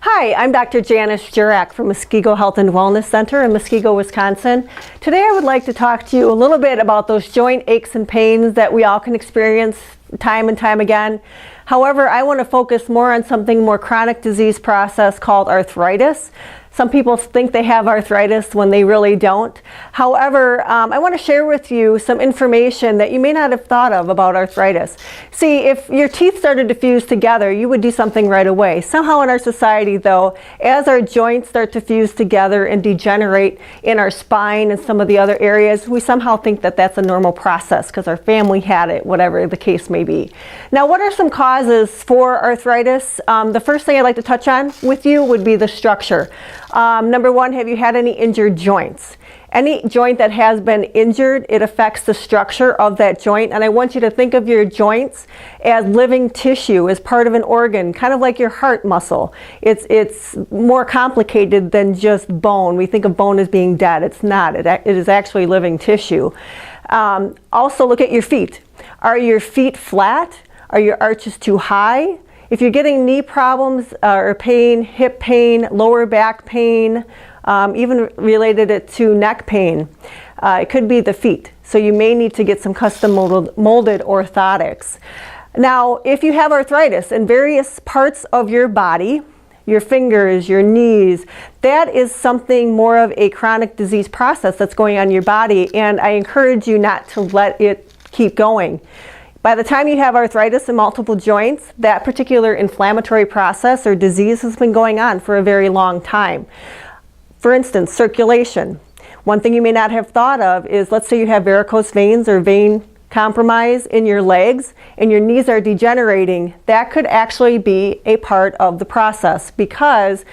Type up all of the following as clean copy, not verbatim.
Hi, I'm Dr. Janice Jurack from Muskego Health and Wellness Center in Muskego, Wisconsin. Today I would like to talk to you a little bit about those joint aches and pains that we all can experience time and time again. However, I want to focus more on something more chronic disease process called arthritis. Some people think they have arthritis when they really don't. However, I want to share with you some information that you may not have thought of about arthritis. See, if your teeth started to fuse together, you would do something right away. Somehow in our society, though, as our joints start to fuse together and degenerate in our spine and some of the other areas, we somehow think that that's a normal process because our family had it, whatever the case may be. Now, what are some causes for arthritis? The first thing I'd like to touch on with you would be the structure. Number one, have you had any injured joints? Any joint that has been injured, it affects the structure of that joint. And I want you to think of your joints as living tissue, as part of an organ, kind of like your heart muscle. It's more complicated than just bone. We think of bone as being dead. It's not. It is actually living tissue. Also, look at your feet. Are your feet flat? Are your arches too high? If you're getting knee problems or pain, hip pain, lower back pain, even related it to neck pain, it could be the feet. So you may need to get some custom molded orthotics. Now, if you have arthritis in various parts of your body, your fingers, your knees, that is something more of a chronic disease process that's going on in your body, and I encourage you not to let it keep going. By the time you have arthritis in multiple joints, that particular inflammatory process or disease has been going on for a very long time. For instance, circulation. One thing you may not have thought of is, let's say you have varicose veins or vein compromise in your legs and your knees are degenerating. That could actually be a part of the process because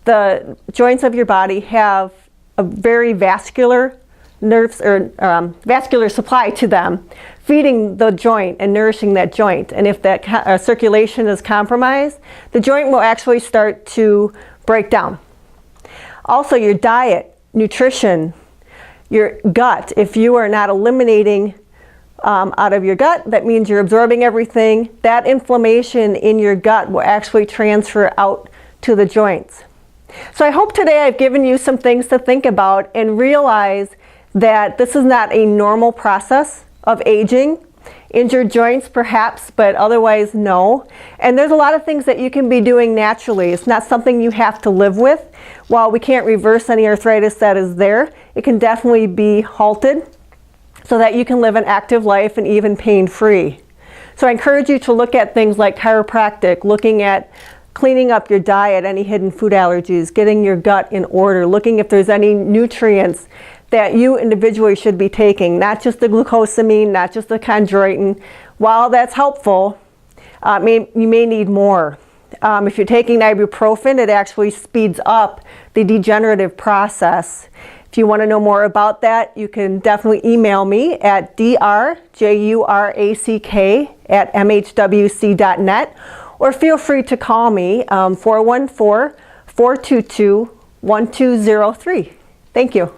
the joints of your body have a very vascular nerves or vascular supply to them, feeding the joint and nourishing that joint. And if that circulation is compromised, the joint will actually start to break down. Also, your diet, nutrition, your gut. If you are not eliminating out of your gut, that means you're absorbing everything. That inflammation in your gut will actually transfer out to the joints. So I hope today I've given you some things to think about and realize that this is not a normal process of aging. Injured joints perhaps, but otherwise no. And there's a lot of things that you can be doing naturally. It's not something you have to live with. While we can't reverse any arthritis that is there, it can definitely be halted so that you can live an active life and even pain-free. So I encourage you to look at things like chiropractic, looking at cleaning up your diet, any hidden food allergies, getting your gut in order, looking if there's any nutrients that you individually should be taking, not just the glucosamine, not just the chondroitin. While that's helpful, you may need more. If you're taking ibuprofen, it actually speeds up the degenerative process. If you want to know more about that, you can definitely email me at drjurack@mhwc.net, or feel free to call me 414-422-1203. Thank you.